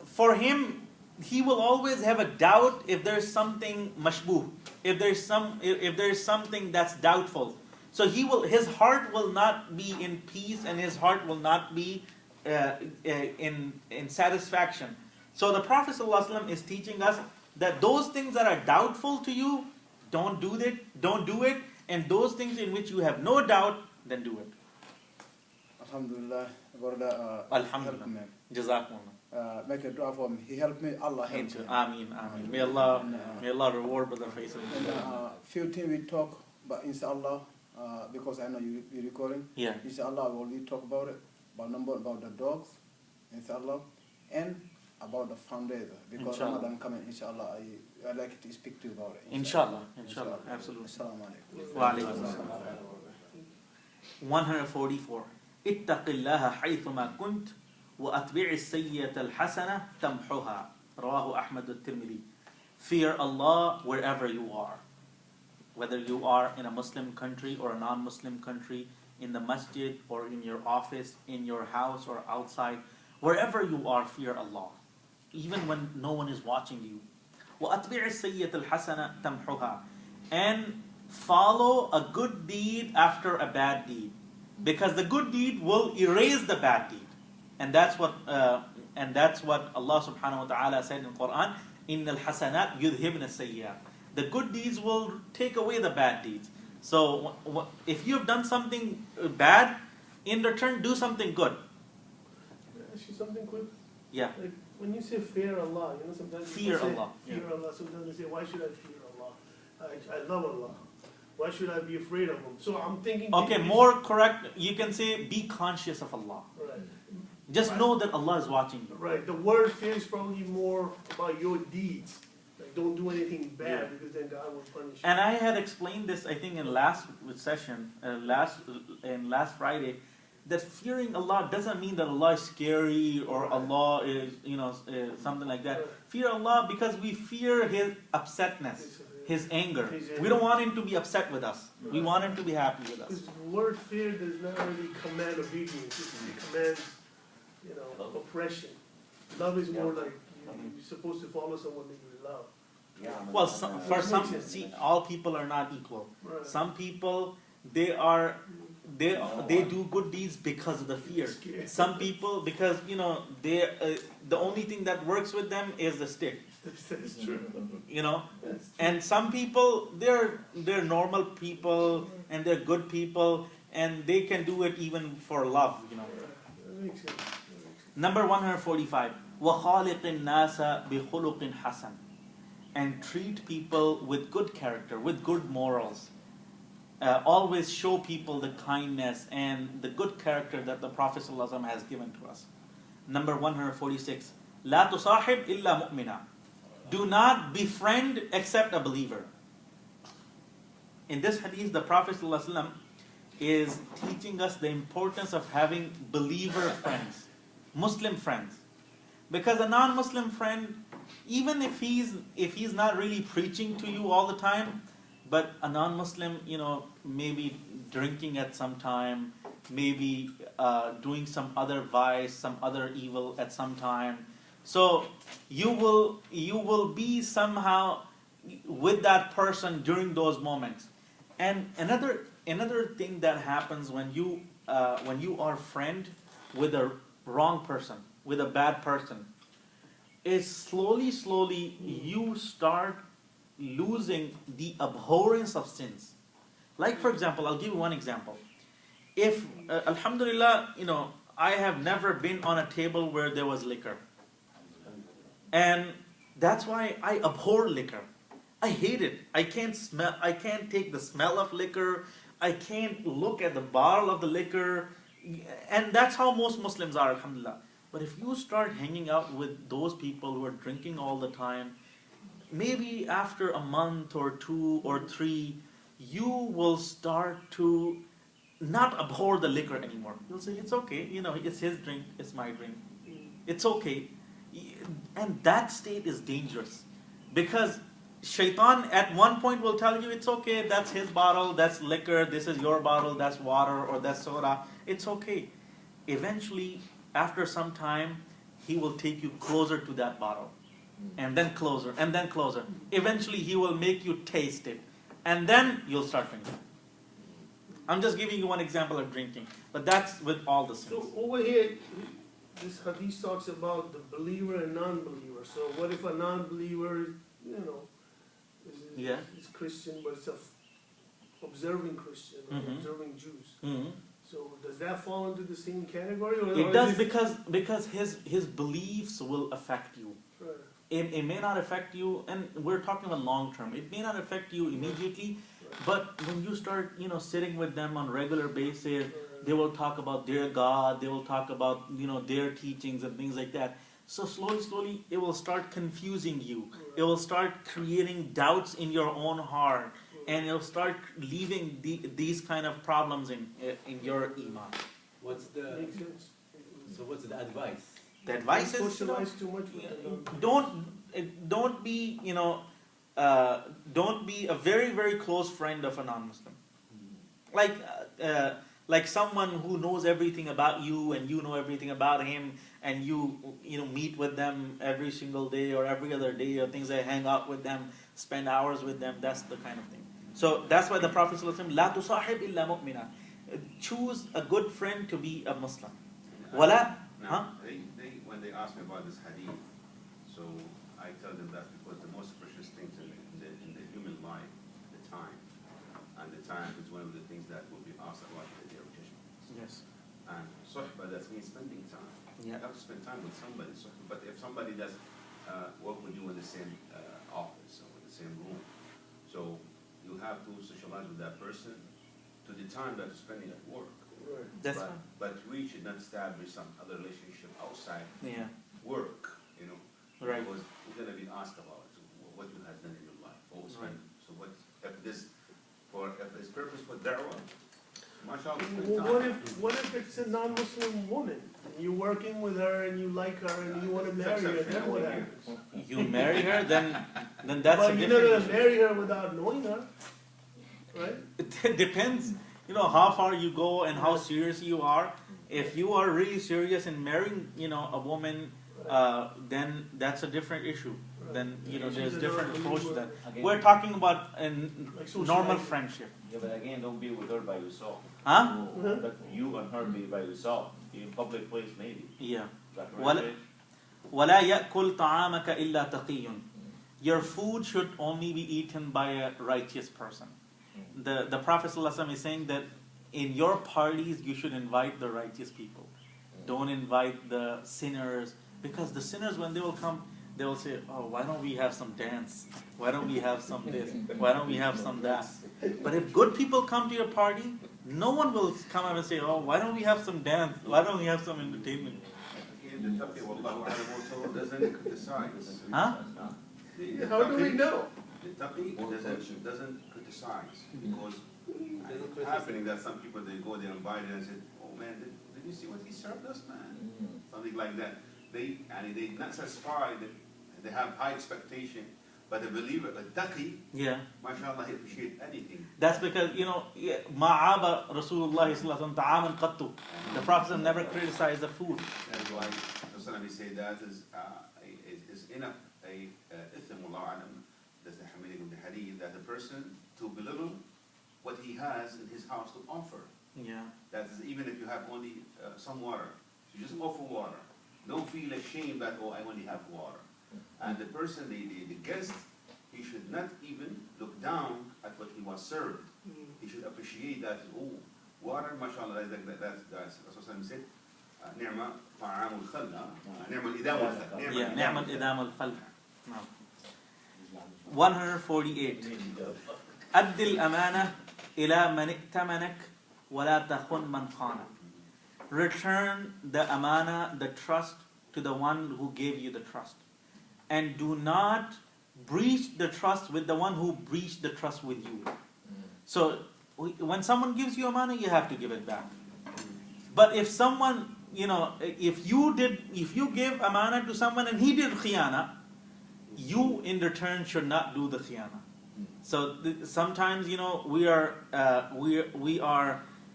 for him, he will always have a doubt if there's something mashbuh, if there's something that's doubtful. So his heart will not be in peace, and his heart will not be in satisfaction. So the Prophet ﷺ is teaching us that those things that are doubtful to you, don't do it, and those things in which you have no doubt, then do it. Alhamdulillah. Alhamdulillah. Jazakumullah. Make a dua for him. He helped me, Allah helped him. Ameen. May Allah reward Brother Faisal. Few things we talk, but inshallah, because I know you're recording. Yeah. Inshallah, we talk about it. About the dogs, inshallah, and about the fundraiser. Because Inshallah. Ramadan coming, inshallah, I like to speak to you about it. Inshallah. Absolutely. Assalamu alaikum. Wa alaikum assalam. 144. اتق الله حيثما كنت وأتبع السيئة الحسنة تمحها رواه أحمد الترمذي. Fear Allah wherever you are. Whether you are in a Muslim country or a non-Muslim country, in the masjid or in your office, in your house or outside, wherever you are, fear Allah. Even when no one is watching you. وَأَتْبِعِ السَّيِّئَةَ الْحَسَنَةَ تَمْحُهَا. And follow a good deed after a bad deed. Because the good deed will erase the bad deed. And that's what Allah subhanahu wa ta'ala said in Quran, إِنَّ الْحَسَنَاتِ يُذْهِبْنَ السَّيِّئَاتِ. The good deeds will take away the bad deeds. So if you have done something bad, in return do something good. Can I ask you something quick? Yeah. Like when you say fear Allah, sometimes Fear people say, Allah. Fear Allah. Sometimes they say, why should I fear Allah? I love Allah. Why should I be afraid of Him? So I'm thinking. Okay, more correct, you can say be conscious of Allah. Right. Just know that Allah is watching you. Right. The word fear is probably more about your deeds. Like don't do anything bad because then God will punish you. And I had explained this, I think, in last session, last Friday, that fearing Allah doesn't mean that Allah is scary or Allah is, something like that. Fear Allah because we fear His upsetness, His anger. We don't want Him to be upset with us. We want Him to be happy with us. Because the word fear does not really command obedience. It commands, oppression. Love is more like you're supposed to follow someone that you love. Well, all people are not equal. Right. Some people, they do good deeds because of the fear. Some people, because the only thing that works with them is the stick. That's true. And some people, they're normal people and they're good people and they can do it even for love. That makes sense. Number 145. وَخَالِقِ النَّاسَ بِخُلُقٍ حَسَنٍ. And treat people with good character, with good morals. Always show people the kindness and the good character that the Prophet ﷺ has given to us. Number 146. لَا تُصَاحِبْ إِلَّا مُؤْمِنًا. Do not befriend except a believer. In this hadith, the Prophet ﷺ is teaching us the importance of having believer friends, Muslim friends. Because a non-Muslim friend, even if he's not really preaching to you all the time, but a non-Muslim, maybe drinking at some time, maybe doing some other vice, some other evil at some time. So you will be somehow with that person during those moments. And another thing that happens when you are friend with a wrong person, with a bad person, is slowly you start losing the abhorrence of sins. Like, for example, I'll give you one example. If alhamdulillah, I have never been on a table where there was liquor, and that's why I abhor liquor. I hate it. I can't take the smell of liquor. I can't look at the bottle of the liquor. And that's how most Muslims are, alhamdulillah. But if you start hanging out with those people who are drinking all the time, maybe after a month or 2 or 3, you will start to not abhor the liquor anymore. You'll say, it's okay, it's his drink, it's my drink. It's okay. And that state is dangerous. Because Shaitan at one point will tell you, it's okay, that's his bottle, that's liquor, this is your bottle, that's water, or that's soda. It's okay. Eventually, after some time, he will take you closer to that bottle. And then closer, and then closer. Eventually, he will make you taste it. And then you'll start drinking. I'm just giving you one example of drinking. But that's with all the sins. So over here, this hadith talks about the believer and non-believer. So what if a non-believer, is Christian, but it's a observing Christian, or observing Jews? Mm-hmm. So does that fall into the same category? Or It does, because his beliefs will affect you. Right. It may not affect you, and we're talking about long term. It may not affect you immediately, but when you start, sitting with them on regular basis, they will talk about their God, they will talk about, their teachings and things like that. So slowly, it will start confusing you. It will start creating doubts in your own heart, and it will start leaving these kind of problems in your iman. What's the advice? The advice is, Socialize too much with them. don't be don't be a very, very close friend of a non-Muslim. Like someone who knows everything about you and you know everything about him, and you meet with them every single day or every other day or things like, hang out with them, spend hours with them. That's the kind of thing. So that's why the Prophet ﷺ, "La tusahib illa mu'mina." Choose a good friend to be a Muslim. Wala? Now, when they ask me about this hadith, so I tell them that because the most precious things in the human life, the time, and the time is one of the things that will be asked about in the day of judgment. Yes. And suhbah, that means spending time. Yeah. You have to spend time with somebody. But if somebody does work with you in the same office or in the same room, so you have to socialize with that person to the time that you're spending at work. Right. That's but, fine. but we should not establish some other relationship outside Yeah. work, Right. because we're going to be asked about what you have done in your life. Right. So if it's purpose for da'wah, mashallah, spend Well, time. what if it's a non-Muslim woman? And you're working with her and you like her and you want to marry her, then what happens? You marry her, then that's But a you're not different going to marry her without knowing her, right? It depends, how far you go and how serious you are. If you are really serious in marrying, a woman, then that's a different issue. Then, there's different approach to that. Again. We're talking about a Like social normal life. friendship. Yeah, but again, don't be with her by yourself. Huh? But you and her be by yourself. In public place, maybe. Yeah. That Wala- right? وَلَا يَأْكُلْ طَعَامَكَ إِلَّا تَقِيٌّ. Your food should only be eaten by a righteous person. The Prophet ﷺ is saying that in your parties you should invite the righteous people. Don't invite the sinners, because the sinners, when they will come, they will say, "Oh, why don't we have some dance? Why don't we have some this? Why don't we have some that?" But if good people come to your party, no one will come up and say, "Oh, why don't we have some dance? Why don't we have some entertainment?" Again, the taqi, wallahu a'lam, doesn't criticize. Huh? The How do we taqi- know? The taqi doesn't criticize, because it's happening that some people, they go there and buy it and say, "Oh man, did you see what he served us, man?" Something like that. They not satisfied, they have high expectation But a believer, a taqi, Yeah. mashallah, he appreciate anything. That's because, ma'aba Rasulullah sallallahu ta'aman qattu. The Prophet never criticized the food. That's why Rasulullah say that is enough a ithm, Allah alam, that's the Hamid of the Hadith, that the person to belittle what he has in his house to offer. Yeah. That is, even if you have only some water, you just offer water. Don't feel ashamed that, oh, I only have water. And the person, the guest, he should not even look down at what he was served. He should appreciate that, oh, water, mashallah, that's what said. Ni'ma ta'amul khalla, ni'ma al-idam al-khalla. Yeah, ni'mal idam al-qalb. 148. Addil amana ila man i'tamanak wa la takhun man khana. Return the amana, the trust, to the one who gave you the trust. And do not breach the trust with the one who breached the trust with you. So, when someone gives you amana, you have to give it back. But if someone, if you give amana to someone and he did khiyana, you in return should not do the khiyana. So sometimes, we are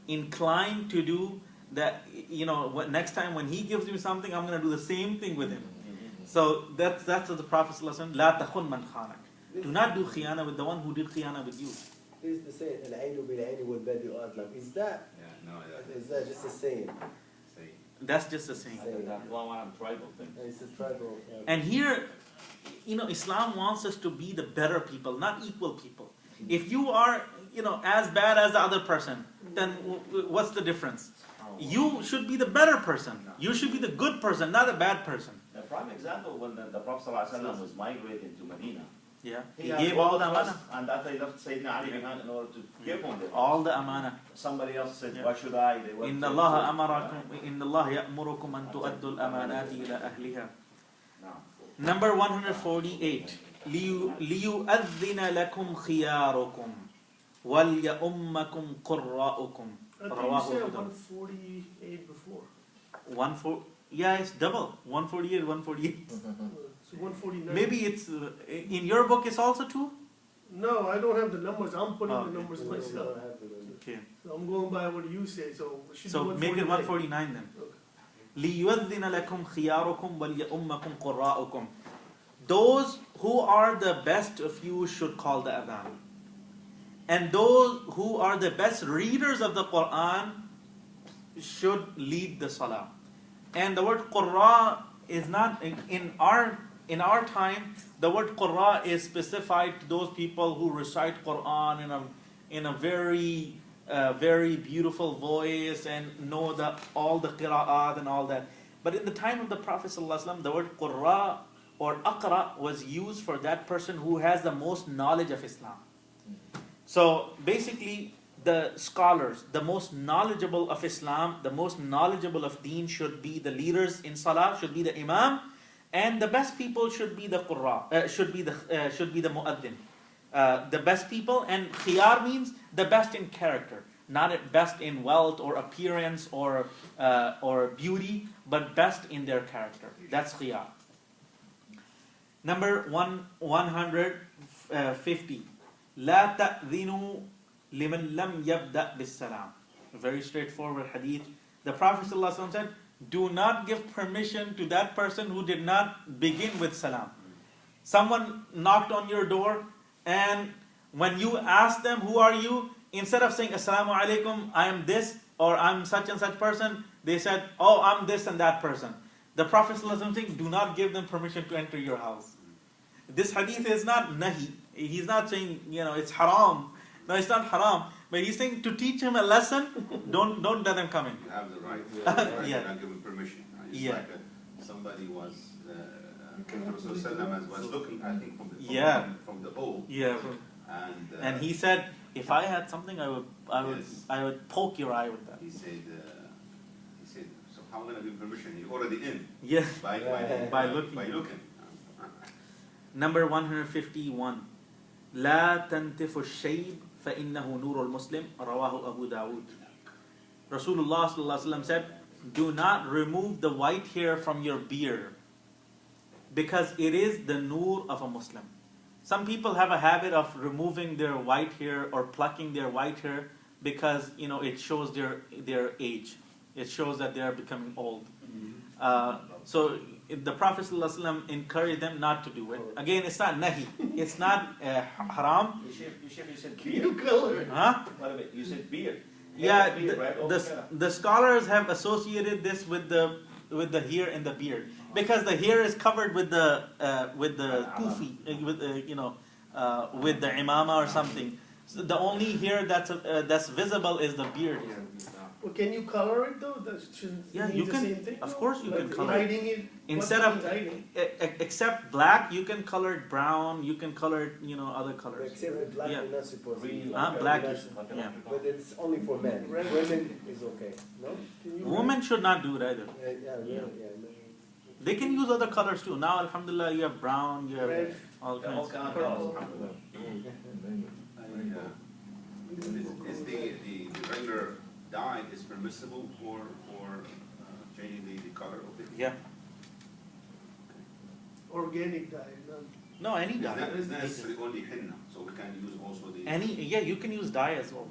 inclined to do that. Next time when he gives me something, I'm going to do the same thing with him. So that's what the Prophet ﷺ, La takhun man khanak. Do not do khiyana with the one who did khiyana with you. Is the saying, al-ainu bil-aini wal-badi adlam. Is that just a saying? That's just a saying. That's one tribal thing. It's a tribal. And here, Islam wants us to be the better people, not equal people. If you are, as bad as the other person, then what's the difference? You should be the better person. You should be the good person, not a bad person. A prime example, when the Prophet ﷺ was migrating to Medina, Yeah, he gave all the amana. And after he left Sayyidina Ali behind in order to give on them. All the amana. Somebody else said, Yeah. why should I? They went Inna to- Allah amarakum, Inna Allah ya'murukum an tu'addu al-amanati ila ahliha. No. Number 148. لِيُؤَذِّنَ لَكُمْ خِيَارُكُمْ وَلْيَأُمَّكُمْ قُرَّاؤُكُمْ. I think you said 148 before. Yeah, it's double. 148, 148. So 149. Maybe it's, in your book it's also 2? No, I don't have the numbers. I'm putting Oh, the numbers We myself. don't have to do it. Okay. So I'm going by what you say. So it should So be make it 149. 149 then. Okay. لِيُؤَذِّنَ لَكُمْ خِيَارُكُمْ وَلْيَأُمَّكُمْ قُرَّاؤُكُمْ. Those who are the best of you should call the adhan. And those who are the best readers of the Quran should lead the salah. And the word qurra is not in our time. The word qurra is specified to those people who recite Quran in a very very beautiful voice and know all the qira'at and all that. But in the time of the Prophet ﷺ, the word qurra or aqra was used for that person who has the most knowledge of Islam. So basically, the scholars, the most knowledgeable of Islam, the most knowledgeable of Deen should be the leaders in Salah, should be the Imam, and the best people should be the Qurra, should be the Mu'adhin. The best people, and khiyar means the best in character, not best in wealth or appearance or beauty, but best in their character. That's khiyar. Number 150. لا تأذنوا لمن لم يبدأ بالسلام. A very straightforward hadith. The Prophet ﷺ said, do not give permission to that person who did not begin with salam. Someone knocked on your door, and when you asked them, who are you? Instead of saying, Assalamu alaikum, I am this, or I'm such and such person, they said, oh, I'm this and that person. The Prophet ﷺ said, do not give them permission to enter your house. This hadith is not nahi. He's not saying, it's haram. No, it's not haram. But he's saying to teach him a lesson, don't let them come in. You have the right. Yeah. Not given permission. It's Yeah. like somebody was Rasulullah was looking, I think, from the hole. Yeah. And he said, if I had something, I would poke your eye with that. He said, so how am I going to give permission? You're already in. Yeah. By looking. By looking. Number 151. لا تنتف الشيب فإنه نور المسلم رواه أبو داود. Rasulullah ﷺ said, do not remove the white hair from your beard, because it is the nur of a Muslim. Some people have a habit of removing their white hair or plucking their white hair because it shows their age. It shows that they are becoming old. So the Prophet ﷺ encouraged them not to do it. Again, it's not nahi. It's not haram. You said Can beard. you color it? Huh? What about you said beard? Yeah, Beard, right? Oh, yeah. the scholars have associated this with the hair and the beard because the hair is covered with the kufi, with the imama or something. So the only hair that's visible is the beard. Well, can you color it though? That shouldn't Yeah, mean you the can. same thing. Of no? course, you can Like color it. hiding it. Instead what of means hiding? except black, you can color it brown. You can color it, other colors. Except the black, Yeah. you're not supposed to. Green, Huh? like Black a- is- like a- yeah. But it's only for men. Red. Women is okay. No? Can you Women should not do it either. Yeah. They can use other colors too. Now, alhamdulillah, you have brown, you have Red. all Yeah, all kinds. kind of Purple. colors. Is the regular dye is permissible for changing the color of it? Yeah. Organic dye. Not No, any dye. It's not necessarily only henna, so we can use also the. You can use dye as well.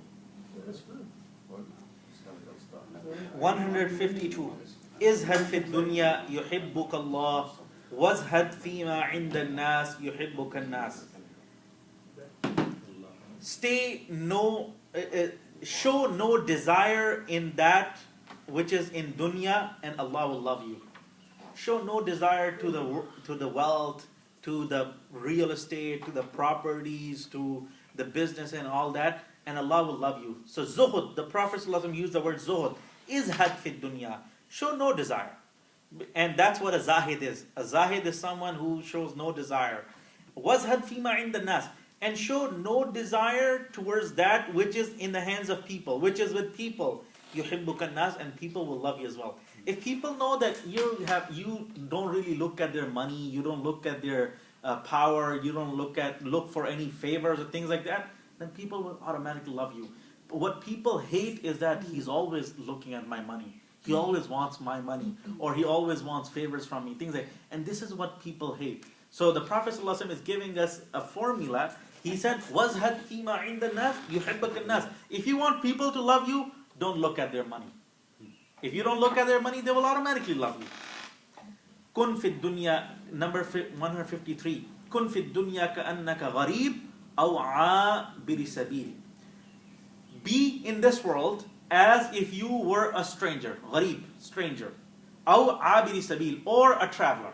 that's good. 152. ازهد في الدنيا يحبك الله وازهد فيما عند الناس يحبك الناس. Show no desire in that which is in dunya, and Allah will love you. Show no desire to the wealth, to the real estate, to the properties, to the business and all that, and Allah will love you. So zuhud, the Prophet ﷺ used the word zuhud, izhad fi dunya. Show no desire. And that's what a zahid is. A zahid is someone who shows no desire. Wazhad fima inda nas. And show no desire towards that which is in the hands of people, which is with people. Yuhibbuka nas, and people will love you as well. If people know that you don't really look at their money, you don't look at their power, you don't look for any favors or things like that, then people will automatically love you. But what people hate is that he's always looking at my money. He always wants my money, or he always wants favors from me, things like. And this is what people hate. So the Prophet ﷺ is giving us a formula. He said, "Wazhad fima inda nas yuhibbuk nas." If you want people to love you, don't look at their money. If you don't look at their money, they will automatically love you. Kun fi dunya, number 153. Kun fi dunya ka'annaka gharib aw a'abiri sabil. Be in this world as if you were a stranger, gharib, stranger, aw a'abiri sabil, or a traveler.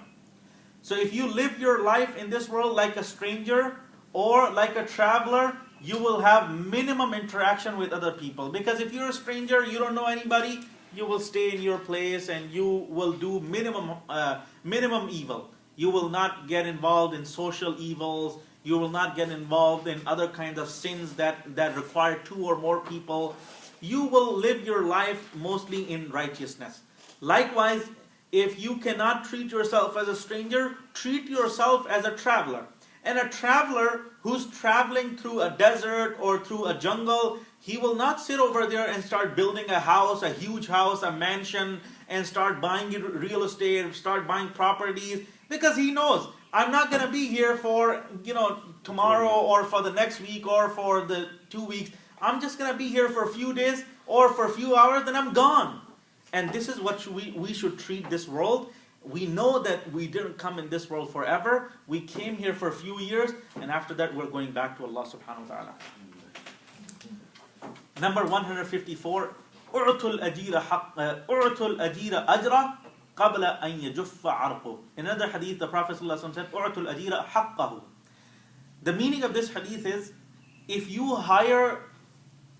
So if you live your life in this world like a stranger or like a traveler, you will have minimum interaction with other people. Because if you're a stranger, you don't know anybody, you will stay in your place and you will do minimum evil. You will not get involved in social evils. You will not get involved in other kinds of sins that require two or more people. You will live your life mostly in righteousness. Likewise, if you cannot treat yourself as a stranger, treat yourself as a traveler. And a traveler who's traveling through a desert or through a jungle, he will not sit over there and start building a house, a huge house, a mansion, and start buying real estate, start buying properties, because he knows, I'm not going to be here for, tomorrow or for the next week or for the 2 weeks. I'm just going to be here for a few days or for a few hours, then I'm gone. And this is what we should treat this world. We know that we didn't come in this world forever. We came here for a few years, and after that we're going back to Allah subhanahu wa ta'ala. Number 154. أُعْتُوا الْأَجِيرَ أَجْرَهُ قَبْلَ أَنْ يَجُفَّ عَرْقُهُ. In another hadith, the Prophet ﷺ said, أُعْتُوا الْأَجِيرَ حَقَّهُ. The meaning of this hadith is, if you hire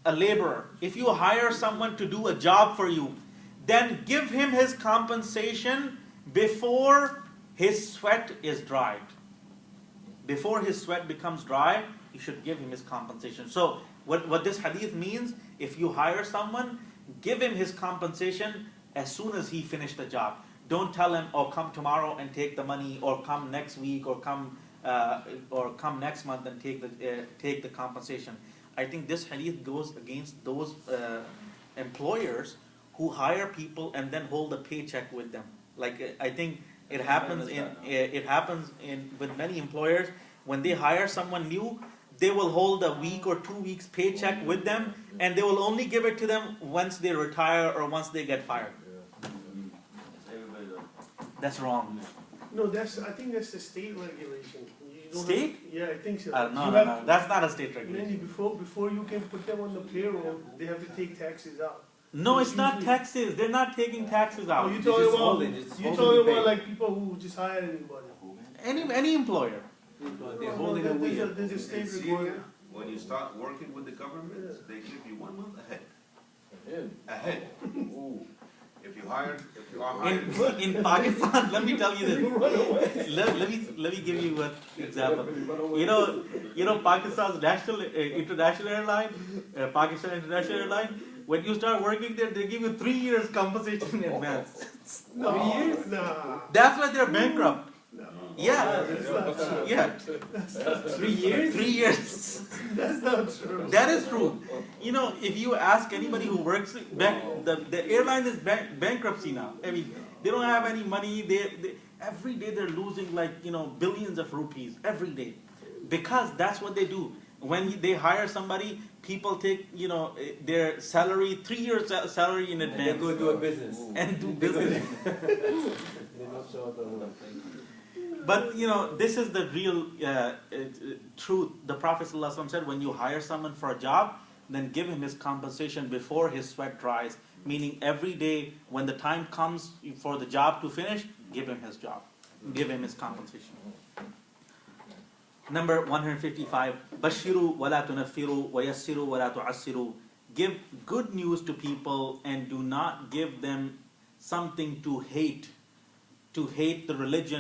a laborer, if you hire someone to do a job for you, then give him his compensation before his sweat is dried. Before his sweat becomes dry, you should give him his compensation. So, what this hadith means, if you hire someone, give him his compensation as soon as he finished the job. Don't tell him, oh, come tomorrow and take the money, or come next week, or come next month and take the compensation. I think this hadith goes against those employers who hire people and then hold a paycheck with them. Like, I think it happens with many employers when they hire someone new, they will hold a week or 2 weeks paycheck with them, and they will only give it to them once they retire or once they get fired. That's wrong. No, I think that's the state regulation. You don't State? Yeah, I think so. No, You no, have no, to- that's not a state Mandy, regulation. before you can put them on the payroll, they have to take taxes out. No, it's not Usually- taxes. They're not taking taxes Oh, out. you It's talking just about holding, it's you holding talking the about pay. like people who just hire anybody. Any employer. They're holding a wheel. There's a In state Syria, requirement. when you start working with the government, they give you 1 month ahead. In. Ahead. Ooh. If you are hired. In Pakistan, let me tell you this. Let me give you an example. You know Pakistan's international airline, Pakistan International Airline. When you start working there, they give you 3 years compensation in advance. No, nah. That's why they're bankrupt. No. Yeah, That's not true. yeah. 3 years? 3 years. That's not true. That is true. You know, if you ask anybody who works, the airline is bankruptcy now. I mean, they don't have any money. They every day they're losing billions of rupees every day, because that's what they do. When they hire somebody, people take their salary, 3 years salary in And they advance, go do a business. and do business. They don't show up at work. But this is the real truth. The Prophet ﷺ said, when you hire someone for a job, then give him his compensation before his sweat dries. Meaning every day when the time comes for the job to finish, give him his job. Give him his compensation. Number 155. Bashiru wa la tunaffiru wa yassiru wa la tu'assiru. Give good news to people and do not give them something to hate the religion.